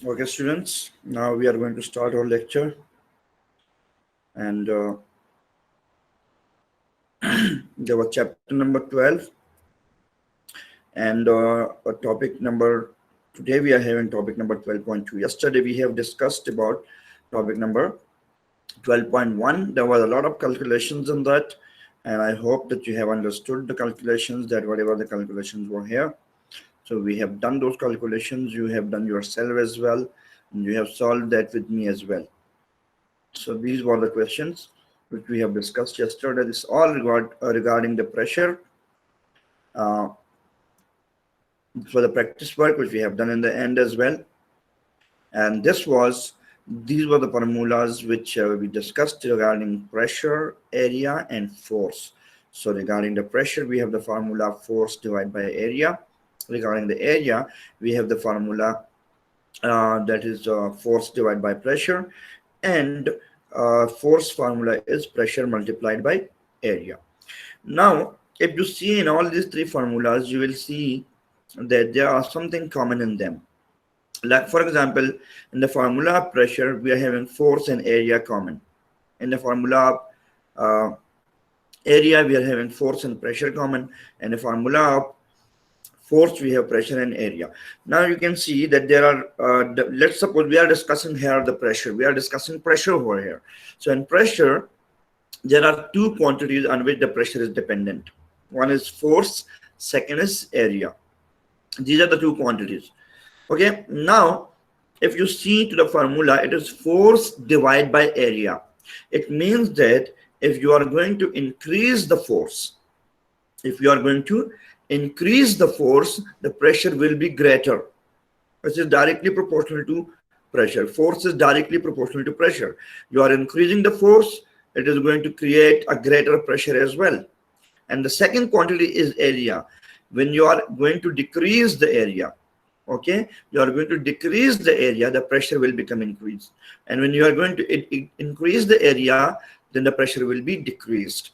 Okay, students, now we are going to start our lecture, and there was chapter number 12, and a topic number, today we are having topic number 12.2. Yesterday we have discussed about topic number 12.1. There was a lot of calculations in that, and I hope that you have understood the calculations, that whatever the calculations were here. So we have done those calculations, you have done yourself as well, and you have solved that with me as well. So these were the questions which we have discussed yesterday. This all regarding the pressure. For the practice work which we have done in the end as well. And these were the formulas which we discussed regarding pressure, area, and force. So regarding the pressure, we have the formula force divided by area. Regarding the area, we have the formula that is force divided by pressure, and force formula is pressure multiplied by area. Now, if you see in all these three formulas, you will see that there are something common in them. Like, for example, in the formula of pressure, we are having force and area common. In the formula of area, we are having force and pressure common. And the formula of force, we have pressure and area. Now you can see that there are, let's suppose we are discussing here the pressure. We are discussing pressure over here. So in pressure, there are two quantities on which the pressure is dependent. One is force, second is area. These are the two quantities. Okay, now if you see to the formula, it is force divided by area. It means that if you are going to increase the force, the pressure will be greater. This is directly proportional to pressure. Force is directly proportional to pressure. You are increasing the force, it is going to create a greater pressure as well. And the second quantity is area. When you are going to decrease the area, okay, you are going to decrease the area, the pressure will become increased. And when you are going to increase the area, then the pressure will be decreased.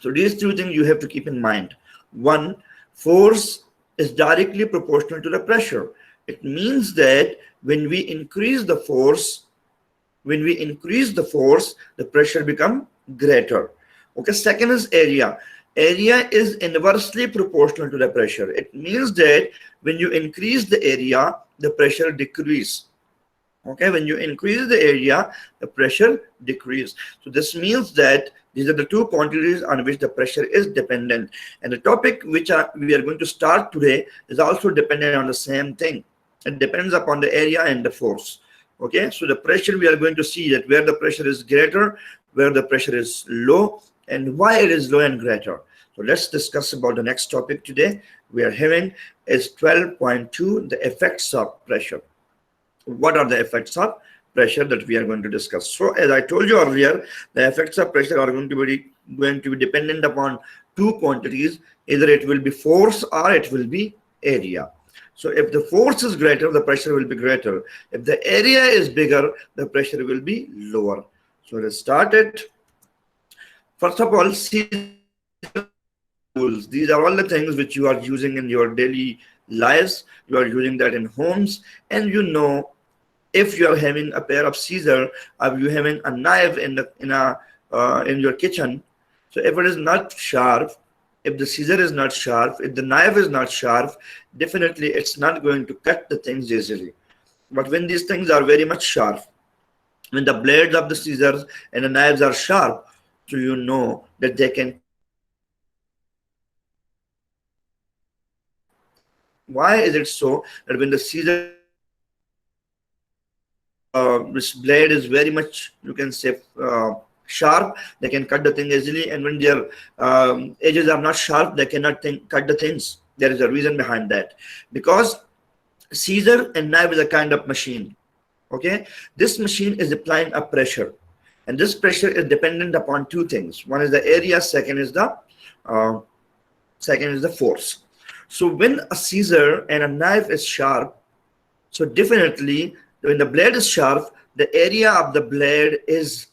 So these two things you have to keep in mind. One, force is directly proportional to the pressure. It means that when we increase the force, the pressure become greater. Okay, second is area. Area is inversely proportional to the pressure. It means that when you increase the area, the pressure decrease. Okay, when you increase the area, the pressure decrease. So this means that these are the two quantities on which the pressure is dependent. And the topic which we are going to start today is also dependent on the same thing. It depends upon the area and the force. Okay, so the pressure, we are going to see that where the pressure is greater, where the pressure is low, and why it is low and greater. So let's discuss about the next topic today. We are having is 12.2, the effects of pressure. What are the effects of pressure that we are going to discuss? So as I told you earlier, the effects of pressure are going to be dependent upon two quantities. Either it will be force or it will be area. So if the force is greater, the pressure will be greater. If the area is bigger, the pressure will be lower. So let's start it. First of all, see tools. These are all the things which you are using in your daily lives. You are using that in homes, and you know, if you are having a pair of scissors, or you having a knife in your kitchen. So if it is not sharp, if the scissor is not sharp, if the knife is not sharp, definitely it's not going to cut the things easily. But when these things are very much sharp, when the blades of the scissors and the knives are sharp, so you know that they can. Why is it so that when the scissor, this blade is very much, you can say, sharp, they can cut the thing easily, and when their edges are not sharp, they cannot cut the things. There is a reason behind that, because scissor and knife is a kind of machine. Okay, this machine is applying a pressure, and this pressure is dependent upon two things. One is the area, second is the force. So when a scissor and a knife is sharp, so definitely when the blade is sharp, the area of the blade is,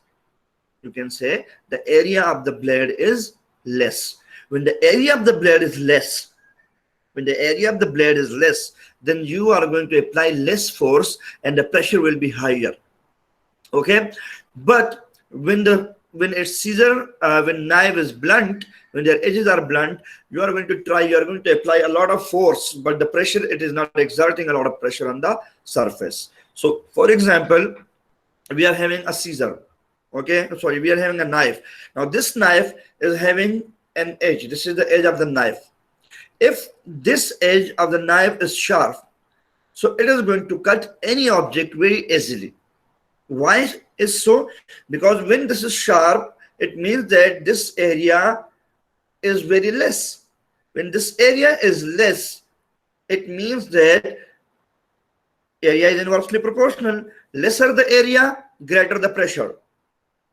you can say, the area of the blade is less. When the area of the blade is less, When the area of the blade is less, then you are going to apply less force and the pressure will be higher. Okay, but when a scissor, when knife is blunt, when their edges are blunt, you are going to apply a lot of force, but the pressure, it is not exerting a lot of pressure on the surface. So for example, we are having a scissor. Okay, sorry, we are having a knife. Now this knife is having an edge. This is the edge of the knife. If this edge of the knife is sharp, so it is going to cut any object very easily. Why is so? Because when this is sharp, it means that this area is very less. When this area is less, it means that area is inversely proportional. Lesser the area, greater the pressure.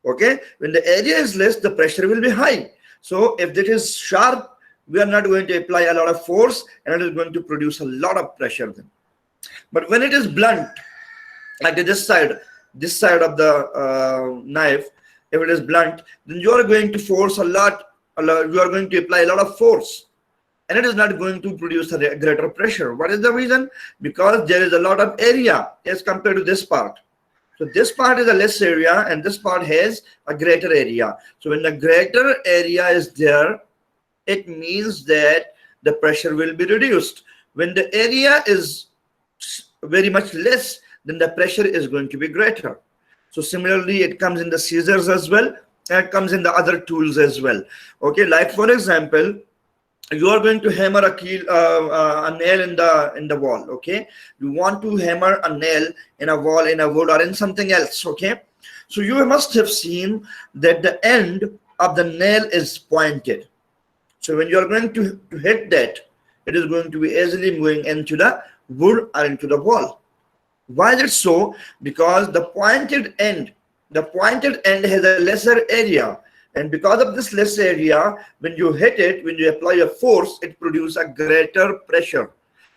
Okay, when the area is less, the pressure will be high. So if it is sharp, we are not going to apply a lot of force and it is going to produce a lot of pressure then. But when it is blunt, like this side of the knife, if it is blunt, then you are going to force a lot, you are going to apply a lot of force and it is not going to produce a greater pressure. What is the reason? Because there is a lot of area as compared to this part. So this part is a less area and this part has a greater area. So when the greater area is there, it means that the pressure will be reduced. When the area is very much less, then the pressure is going to be greater. So similarly, it comes in the scissors as well, and it comes in the other tools as well. Okay, like for example, you are going to hammer a nail in the wall. Okay, you want to hammer a nail in a wall, in a wood, or in something else. Okay, so you must have seen that the end of the nail is pointed. So when you are going to hit that, it is going to be easily moving into the wood or into the wall. Why is it so? Because the pointed end has a lesser area, and because of this less area, when you hit it, when you apply a force, it produces a greater pressure.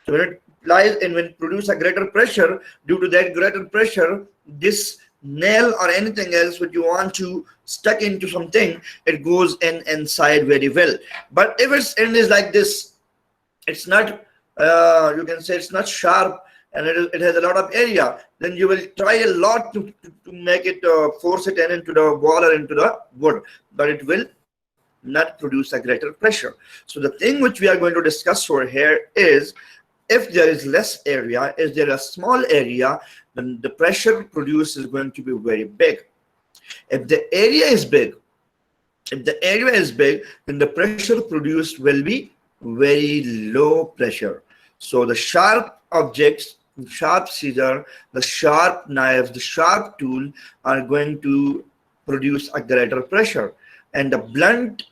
So when it applies and when it produces a greater pressure, due to that greater pressure, this nail or anything else which you want to stuck into something, it goes in inside very well. But if its end is like this, it's not, you can say it's not sharp, and it has a lot of area, then you will try a lot to make it, force it into the wall or into the wood, but it will not produce a greater pressure. So the thing which we are going to discuss over here is, if there is less area, is there a small area, then the pressure produced is going to be very big. If the area is big, then the pressure produced will be very low pressure. So the sharp objects, sharp scissor, the sharp knives, the sharp tool are going to produce a greater pressure, and the blunt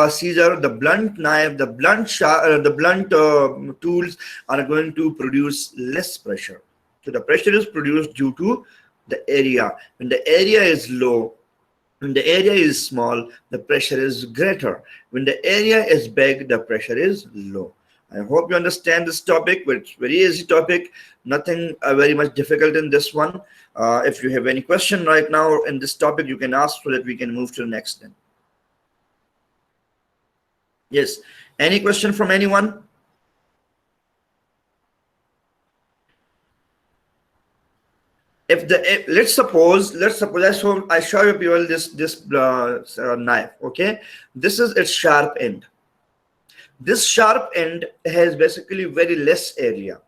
scissor, the blunt knife, the blunt tools are going to produce less pressure. So the pressure is produced due to the area. When the area is low, when the area is small, the pressure is greater. When the area is big, the pressure is low. I hope you understand this topic, which is very easy topic, nothing very much difficult in this one. If you have any question right now in this topic, you can ask so that we can move to the next then. Yes, any question from anyone? Let's suppose I show you people this knife. Okay, this is its sharp end. This sharp end has basically very less area.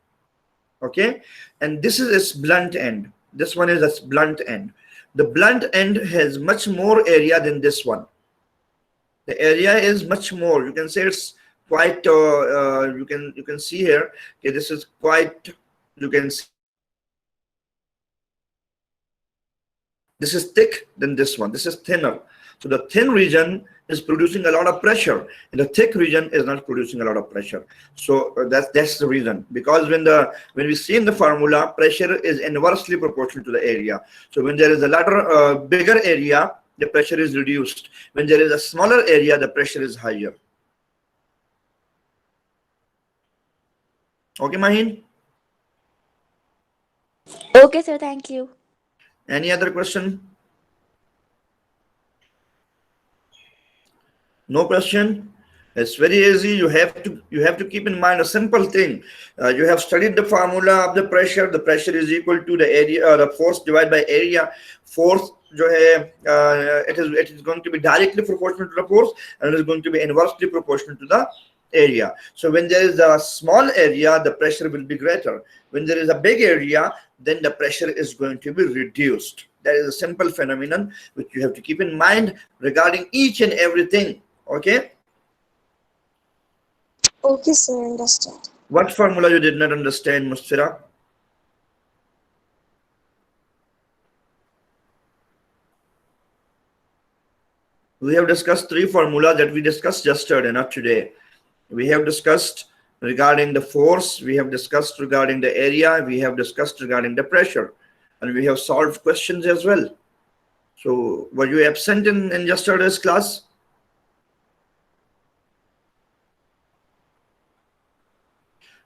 Okay, and this is its blunt end. This one is its blunt end. The blunt end has much more area than this one. The area is much more. You can say it's quite. You can see here. Okay, this is quite. You can see. This is thick than this one. This is thinner. So the thin region is producing a lot of pressure, and the thick region is not producing a lot of pressure. So that's the reason. Because when we see in the formula, pressure is inversely proportional to the area. So when there is a bigger area, the pressure is reduced. When there is a smaller area, the pressure is higher. Okay, Mahin? Okay, sir. Thank you. Any other question? No question? It's very easy. You have to keep in mind a simple thing. You have studied the formula of the pressure. The pressure is equal to the area, the force divided by area. Force जो है, it is going to be directly proportional to the force, and it is going to be inversely proportional to the area. So when there is a small area, the pressure will be greater. When there is a big area, then the pressure is going to be reduced. That is a simple phenomenon which you have to keep in mind regarding each and everything. Okay. Okay, sir, understand. What formula you did not understand, Musfira? We have discussed three formulas that we discussed yesterday, not today. We have discussed regarding the force, we have discussed regarding the area, we have discussed regarding the pressure, and we have solved questions as well. So were you absent in yesterday's class?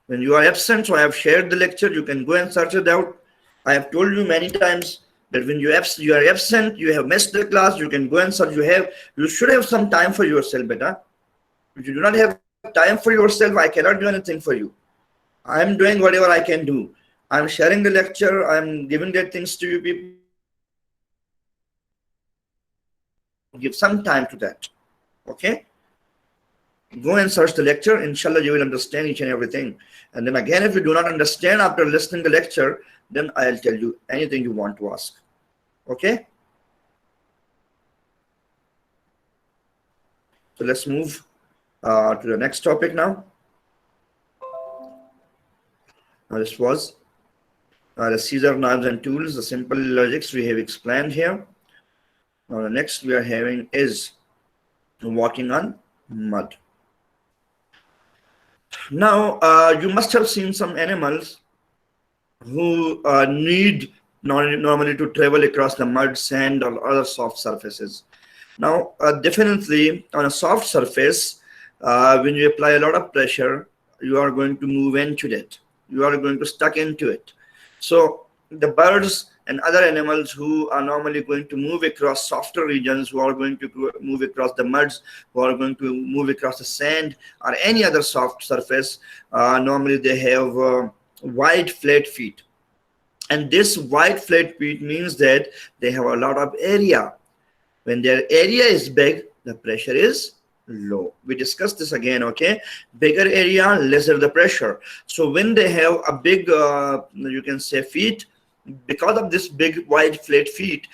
When you are absent, so I have shared the lecture, you can go and search it out. I have told you many times that when you are absent, you have missed the class, you can go and search. You should have some time for yourself, beta. If you do not have time for yourself, I cannot do anything for you. I am doing whatever I can do. I am sharing the lecture, I am giving the things to you people. Give some time to that. Okay? Go and search the lecture. Inshallah, you will understand each and everything. And then again, if you do not understand after listening the lecture, then I'll tell you anything you want to ask. Okay? So let's move to the next topic now. This was the scissor, knives and tools, the simple logics we have explained here. Now the next we are having is walking on mud. Now you must have seen some animals who need normally to travel across the mud, sand or other soft surfaces. Now definitely on a soft surface, when you apply a lot of pressure, you are going to move into it. You are going to stuck into it. So the birds and other animals who are normally going to move across softer regions, who are going to move across the muds, who are going to move across the sand or any other soft surface, normally they have wide flat feet. And this wide flat feet means that they have a lot of area. When their area is big, the pressure is low. We discussed this again. Okay, bigger area, lesser the pressure. So when they have a big you can say feet, because of this big wide flat feet,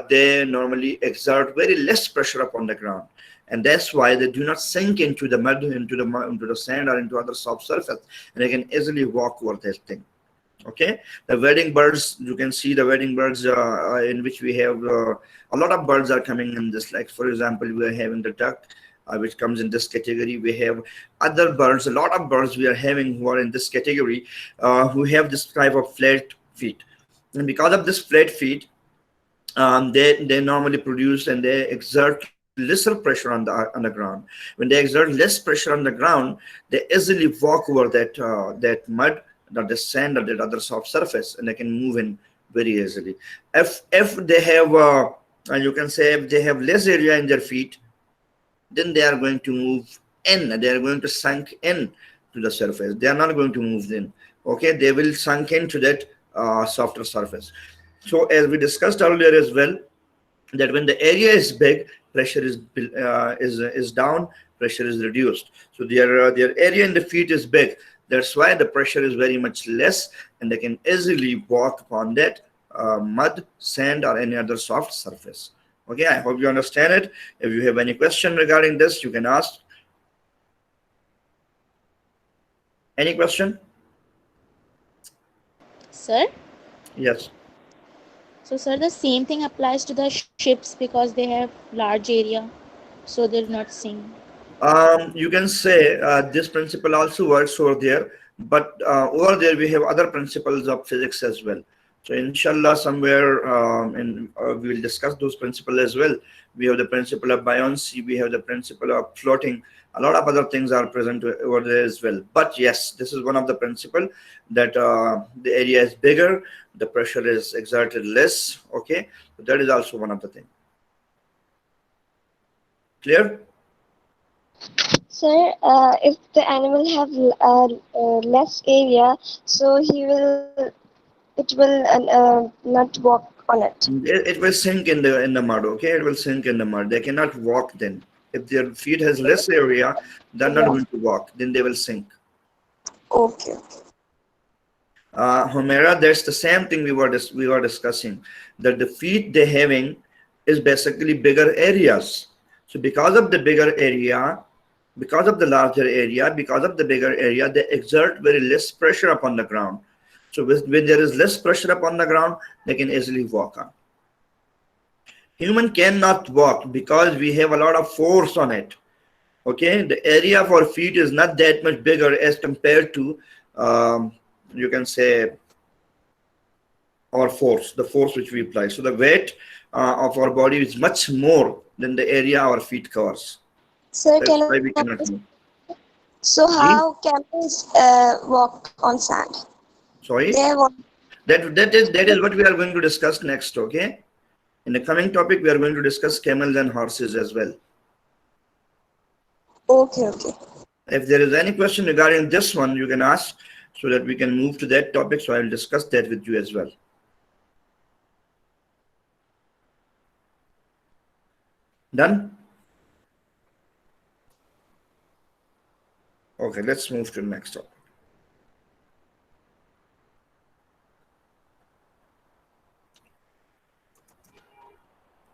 they normally exert very less pressure upon the ground, and that's why they do not sink into the mud, into the sand or into other soft surface, and they can easily walk over that thing. Okay, the wading birds, you can see the wading birds in which we have a lot of birds are coming in this. Like for example, we are having the duck, which comes in this category. We have other birds, a lot of birds we are having who are in this category, who have this type of flat feet. And because of this flat feet, they normally produce and they exert lesser pressure on the ground. When they exert less pressure on the ground, they easily walk over that mud or the sand or that other soft surface, and they can move in very easily. If they have you can say if they have less area in their feet, then they are going to move in. They are going to sink in to the surface. They are not going to move in. Okay, they will sink into that softer surface. So as we discussed earlier as well, that when the area is big, pressure is down, pressure is reduced. So their area in the feet is big. That's why the pressure is very much less, and they can easily walk upon that mud, sand, or any other soft surface. Okay, I hope you understand it. If you have any question regarding this, you can ask. Any question? Sir? Yes. So, sir, the same thing applies to the ships because they have large area, so they'll not sink. You can say this principle also works over there, but over there we have other principles of physics as well. So inshallah, somewhere we will discuss those principles as well. We have the principle of buoyancy, we have the principle of floating. A lot of other things are present over there as well. But yes, this is one of the principle that the area is bigger, the pressure is exerted less. Okay, so that is also one of the things. Clear? Sir, if the animal have less area, so it will not walk on it. It will sink in the mud. Okay, it will sink in the mud. They cannot walk then. If their feet has less area, they're not Yeah. going to walk. Then they will sink. Okay. Homera, that's the same thing we were discussing. That the feet they having is basically bigger areas. So because of the bigger area, because of the larger area, because of the bigger area, they exert very less pressure upon the ground. So when there is less pressure upon the ground, they can easily walk on. Human cannot walk because we have a lot of force on it. Okay, the area of our feet is not that much bigger as compared to, you can say, our force, the force which we apply. So the weight of our body is much more than the area our feet covers. Sir, That's can why we I cannot ask, move. so Ji? how camels walk on sand? Sorry, They walk. that is what we are going to discuss next. Okay, in the coming topic we are going to discuss camels and horses as well. Okay. If there is any question regarding this one, you can ask so that we can move to that topic. So I will discuss that with you as well. Done? Okay, let's move to the next topic.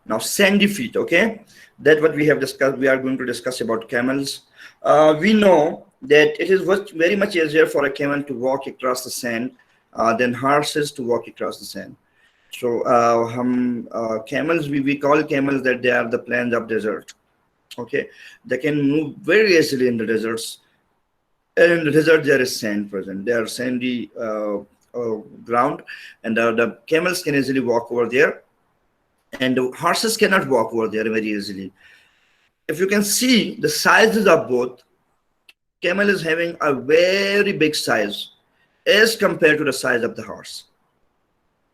Now, sandy feet, okay? That's what we have discussed. We are going to discuss about camels. We know that it is very much easier for a camel to walk across the sand than horses to walk across the sand. So, camels, we call camels that they are the plains of desert. Okay, they can move very easily in the deserts. And in the desert, there is sand present. There are sandy ground, and the camels can easily walk over there, and the horses cannot walk over there very easily. If you can see the sizes of both, camel is having a very big size as compared to the size of the horse.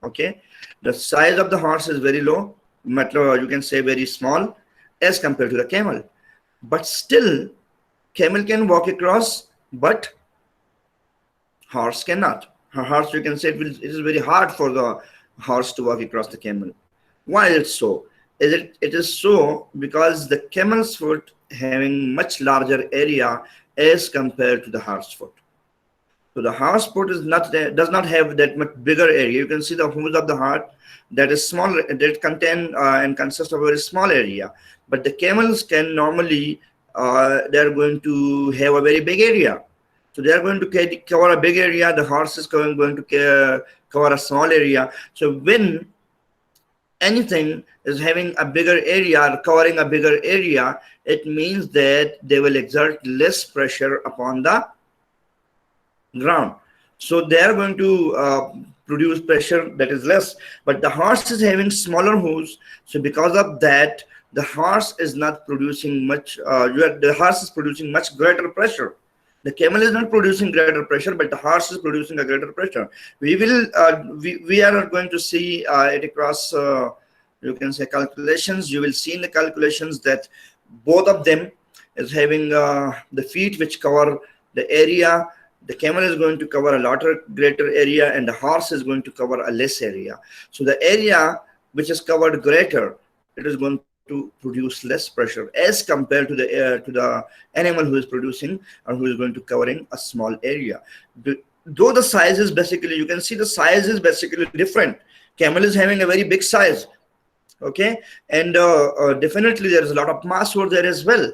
Okay, the size of the horse is very low, you can say very small as compared to the camel. But still, camel can walk across, but horse cannot. Horse, you can say it is very hard for the horse to walk across the camel. Why is it so? It is so because the camel's foot having much larger area as compared to the horse foot. So the horse foot does not have that much bigger area. You can see the hooves of the horse that is small, that contain and consist of a very small area. But the camels can normally they are going to have a very big area. So they are going to cover a big area. The horse is going to cover a small area. So when anything is having a bigger area, covering a bigger area, it means that they will exert less pressure upon the ground. So they are going to produce pressure that is less. But the horse is having smaller hooves. So because of that, the horse is not producing much. The horse is producing much greater pressure. The camel is not producing greater pressure, but the horse is producing a greater pressure. We are going to see it across. You can say calculations. You will see in the calculations that both of them is having the feet which cover the area. The camel is going to cover a lot greater area, and the horse is going to cover a less area. So the area which is covered greater, it is going to produce less pressure as compared to the animal who is producing or who is going to covering a small area. Though the size is basically, you can see the size is basically different. Camel is having a very big size, okay, and definitely there is a lot of mass over there as well.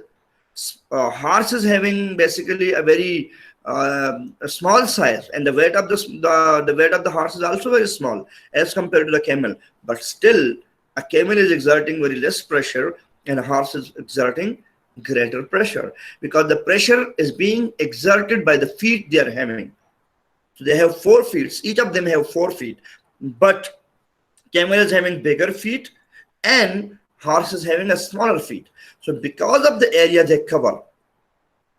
Horse is having basically a very a small size, and the weight of the weight of the horse is also very small as compared to the camel. But still, a camel is exerting very less pressure, and a horse is exerting greater pressure because the pressure is being exerted by the feet they are having. So they have 4 feet. Each of them have 4 feet, but camel is having bigger feet, and horse is having a smaller feet. So because of the area they cover,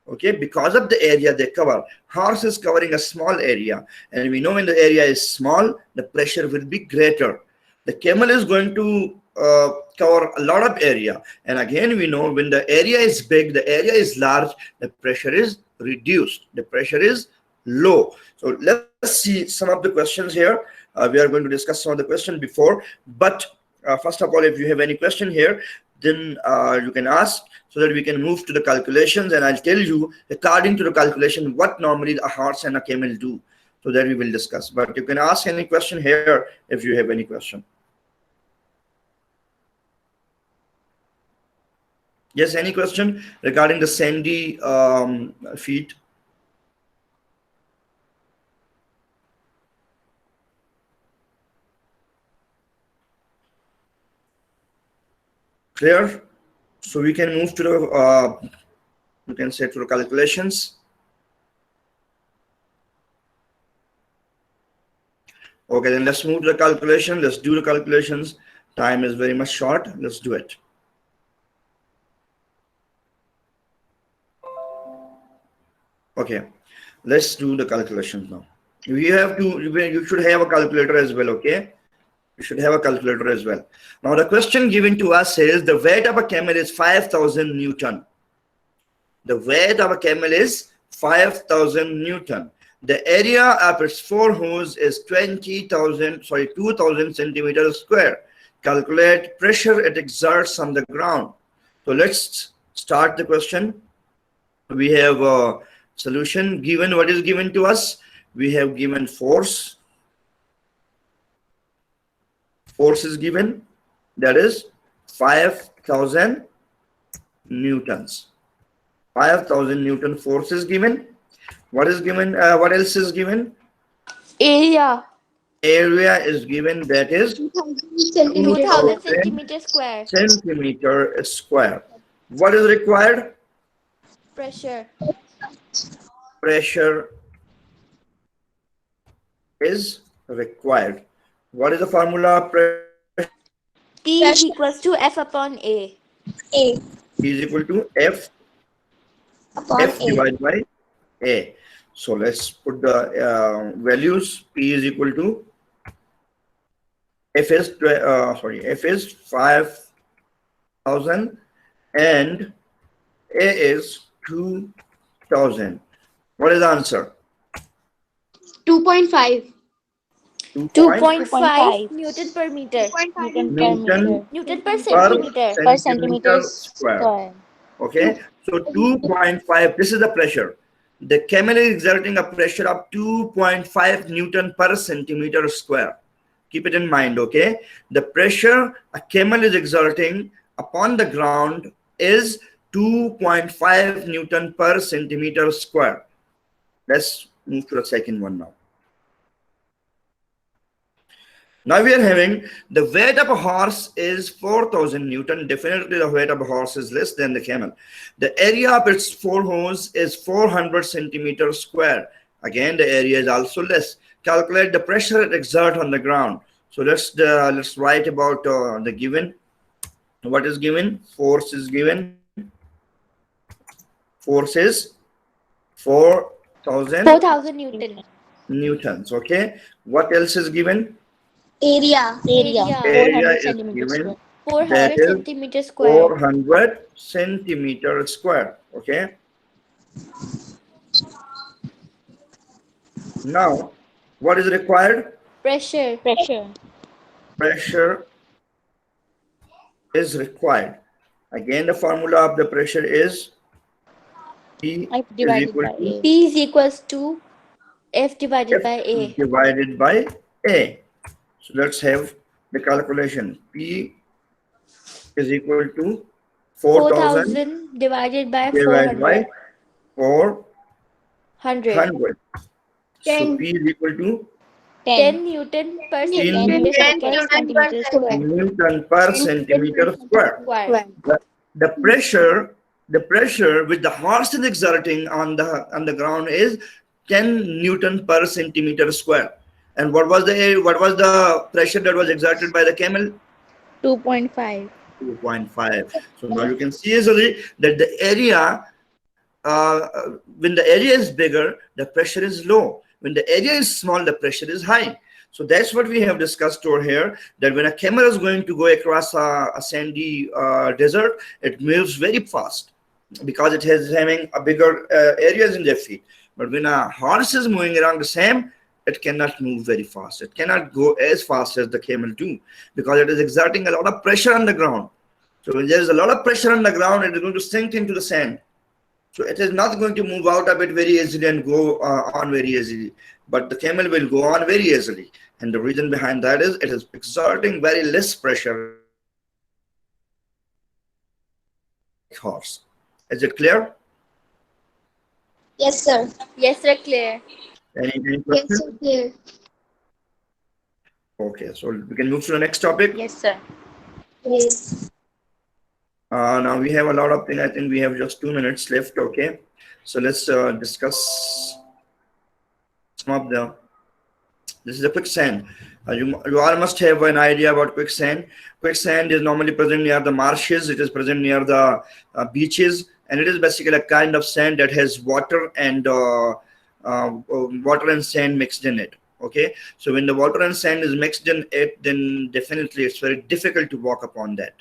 okay, because of the area they cover, horse is covering a small area, and we know when the area is small, the pressure will be greater. The camel is going to cover a lot of area. And again, we know when the area is big, the area is large, the pressure is reduced, the pressure is low. So let's see some of the questions here. We are going to discuss some of the questions before, but first of all, if you have any question here, then you can ask, so that we can move to the calculations, and I'll tell you according to the calculation what normally a horse and a camel do, so that we will discuss. But you can ask any question here if you have any question. Yes, any question regarding the sandy feet? Clear? So we can move to the you can say to the calculations. Okay, then let's move to the calculation. Let's do the calculations. Time is very much short. Let's do it. Okay, let's do the calculations now. You should have a calculator as well. Okay, you should have a calculator as well. Now the question given to us says the weight of a camel is 5,000 Newton. The weight of a camel is 5,000 Newton. The area of its four hooves is 2,000 centimeters square. Calculate pressure it exerts on the ground. So let's start the question. We have a solution given. What is given to us? We have given force. Force is given. That is 5,000 newtons. 5,000 Newton force is given. What is given? What else is given? Area. Area is given. That is 2000 centimeters square. Centimeter square. What is required? Pressure. Pressure is required. What is the formula of pressure? P is equals to F upon A. A P is equal to F upon A. divided by A. So let's put the values. P is equal to F is F is 5,000 and A is 2,000. What is the answer? 2.5. 2.5 Newton per meter. Newton per centimeter. square. Okay, so 2.5. This is the pressure. The camel is exerting a pressure of 2.5 Newton per centimeter square. Keep it in mind, okay? The pressure a camel is exerting upon the ground is 2.5 Newton per centimeter square. Let's move to the second one now. Now we are having the weight of a horse is 4,000 Newton. Definitely the weight of a horse is less than the camel. The area of its four hooves is 400 centimeters square. Again, the area is also less. Calculate the pressure it exerts on the ground. So let's write about the given. What is given? Force is given. Force is 4,000 Newton. newtons. Okay. What else is given? Area. Area is given. 400 centimeters square. 400 centimeters square. Okay. Now, what is required? Pressure. Pressure is required. Again, the formula of the pressure is P P is equals to F divided by A. Divided by A. So let's have the calculation. P is equal to 4,000 divided by divided by 400. 400. So P is equal to 10 Newton per centimeter square. Newton per centimeter square. The pressure which the horse is exerting on the ground is 10 Newton per centimeter square. And what was the pressure that was exerted by the camel? 2.5. 2.5. So now you can see easily that the area, when the area is bigger, the pressure is low. When the area is small, the pressure is high. So that's what we have discussed over here, that when a camel is going to go across a sandy desert, it moves very fast because it is having a bigger areas in their feet. But when a horse is moving around the same, it cannot move very fast. It cannot go as fast as the camel do because it is exerting a lot of pressure on the ground. So when there is a lot of pressure on the ground, it is going to sink into the sand. So it is not going to move out of it very easily and go on very easily. But the camel will go on very easily. And the reason behind that is it is exerting very less pressure. Horse. Is it clear? Yes, sir. Yes, sir, clear. Any Yes, questions? sir. Clear. Okay, so we can move to the next topic. Yes, sir. Yes. Now we have a lot of things. I think we have just 2 minutes left. Okay, so let's discuss some of the. This is a quicksand. You all must have an idea about quicksand. Quicksand is normally present near the marshes. It is present near the beaches, and it is basically a kind of sand that has water and sand mixed in it. Okay, so when the water and sand is mixed in it, then definitely it's very difficult to walk upon that.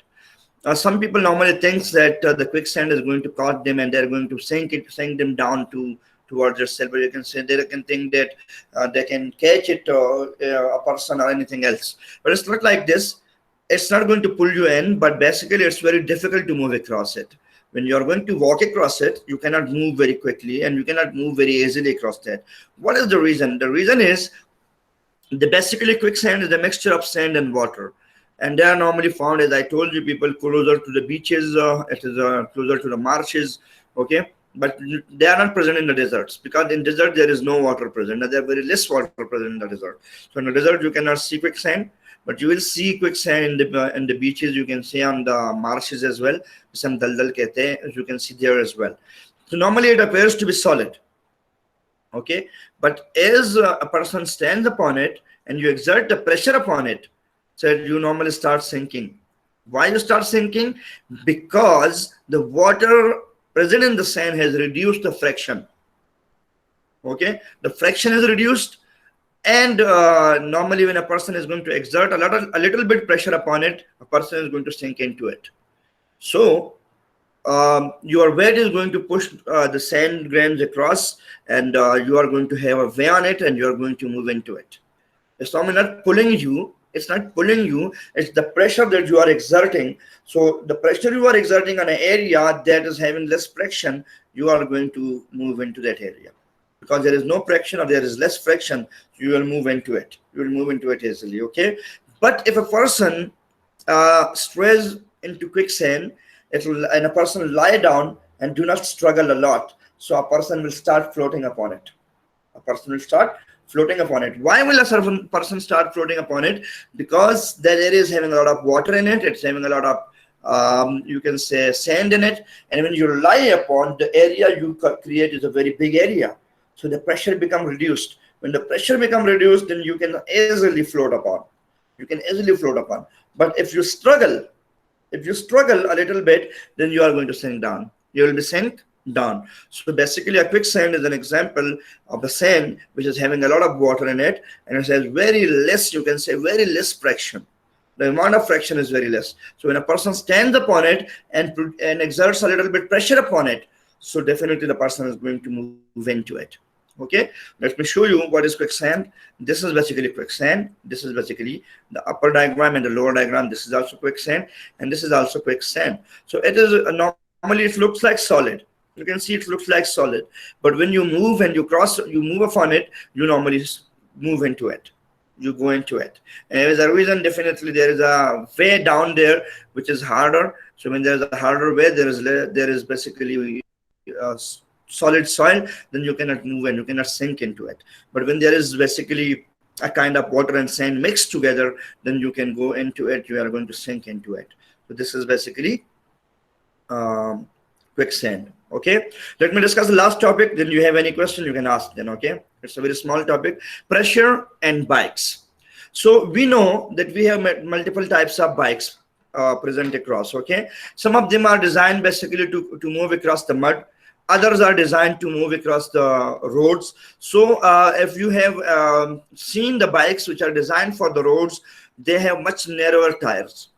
Some people normally think that the quicksand is going to caught them and they're going to sink them down towards yourself. But you can say they can think that they can catch it or a person or anything else. But it's not like this. It's not going to pull you in, but basically it's very difficult to move across it. When you're going to walk across it, you cannot move very quickly and you cannot move very easily across that. What is the reason? The reason is basically quicksand is a mixture of sand and water. And they are normally found, as I told you, people closer to the beaches, it is closer to the marshes, okay? But they are not present in the deserts because in desert there is no water present. There are very less water present in the desert. So in the desert you cannot see quicksand, but you will see quicksand in the beaches. You can see on the marshes as well. Some daldal kehte hain, you can see there as well. So normally it appears to be solid, okay? But as a person stands upon it and you exert the pressure upon it, so you normally start sinking. Why you start sinking? Because the water present in the sand has reduced the friction. Okay, the friction is reduced, and normally when a person is going to exert a little bit pressure upon it, a person is going to sink into it. So your weight is going to push the sand grains across, and you are going to have a way on it, and you are going to move into it. It's normally not pulling you. It's not pulling you, it's the pressure that you are exerting. So the pressure you are exerting on an area that is having less friction, you are going to move into that area. Because there is no friction or there is less friction, you will move into it. You will move into it easily, okay? But if a person strays into quicksand, and a person will lie down and do not struggle a lot, so a person will start floating upon it. A person will start floating upon it. Why will a certain person start floating upon it? Because that area is having a lot of water in it. It's having a lot of, you can say, sand in it. And when you lie upon, the area you create is a very big area. So the pressure becomes reduced. When the pressure becomes reduced, then you can easily float upon. You can easily float upon. But if you struggle a little bit, then you are going to sink down. You will be sink down. So basically a quicksand is an example of the sand which is having a lot of water in it, and it has very less, you can say, very less friction. The amount of friction is very less. So when a person stands upon it and exerts a little bit pressure upon it, so definitely the person is going to move into it. Okay, let me show you what is quicksand. This is basically quicksand. This is basically the upper diagram and the lower diagram. This is also quicksand, and this is also quicksand. So it is normally it looks like solid. You can see it looks like solid, but when you move and you move upon it, you normally move into it. You go into it. And there is a reason, definitely there is a way down there which is harder. So when there is a harder way, there is basically solid soil, then you cannot move and you cannot sink into it. But when there is basically a kind of water and sand mixed together, then you can go into it. You are going to sink into it. So this is basically quicksand. Okay, let me discuss the last topic. Then you have any question, you can ask then. Okay, it's a very small topic. Pressure and bikes. So we know that we have multiple types of bikes present across. Okay, some of them are designed basically to move across the mud. Others are designed to move across the roads. So if you have seen the bikes which are designed for the roads, they have much narrower tires.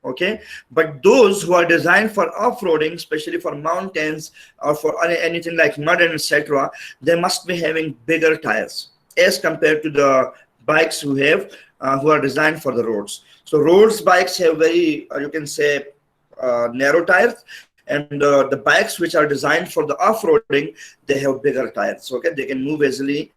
Okay, but those who are designed for off-roading, especially for mountains or for anything like mud and etc., they must be having bigger tires as compared to the bikes who are designed for the roads. So roads bikes have very you can say narrow tires, and the bikes which are designed for the off-roading, they have bigger tires. Okay, they can move easily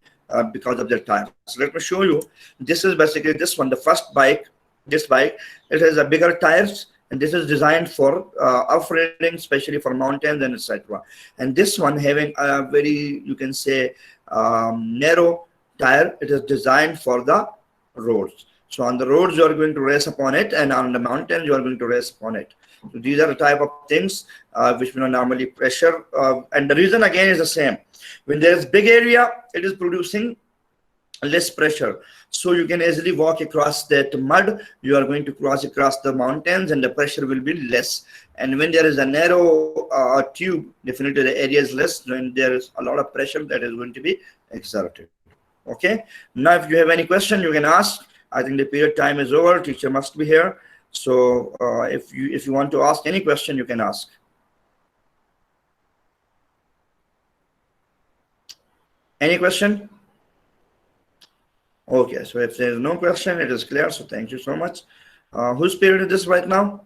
because of their tires. So let me show you. This is basically this one, the first bike. This bike, it has a bigger tires, and this is designed for off-roading, especially for mountains and etc. And this one having a very, you can say, narrow tire. It is designed for the roads. So on the roads you are going to race upon it, and on the mountains you are going to race upon it. So these are the type of things which we know normally pressure, and the reason again is the same. When there is big area, it is producing less pressure, so you can easily walk across that mud. You are going to cross across the mountains, and the pressure will be less. And when there is a narrow tube, definitely the area is less, when there is a lot of pressure that is going to be exerted. Okay, now if you have any question, you can ask. I think the period time is over. Teacher must be here. So if you want to ask any question, you can ask. Any question? Okay, so if there is no question, it is clear. So thank you so much. Whose period is this right now?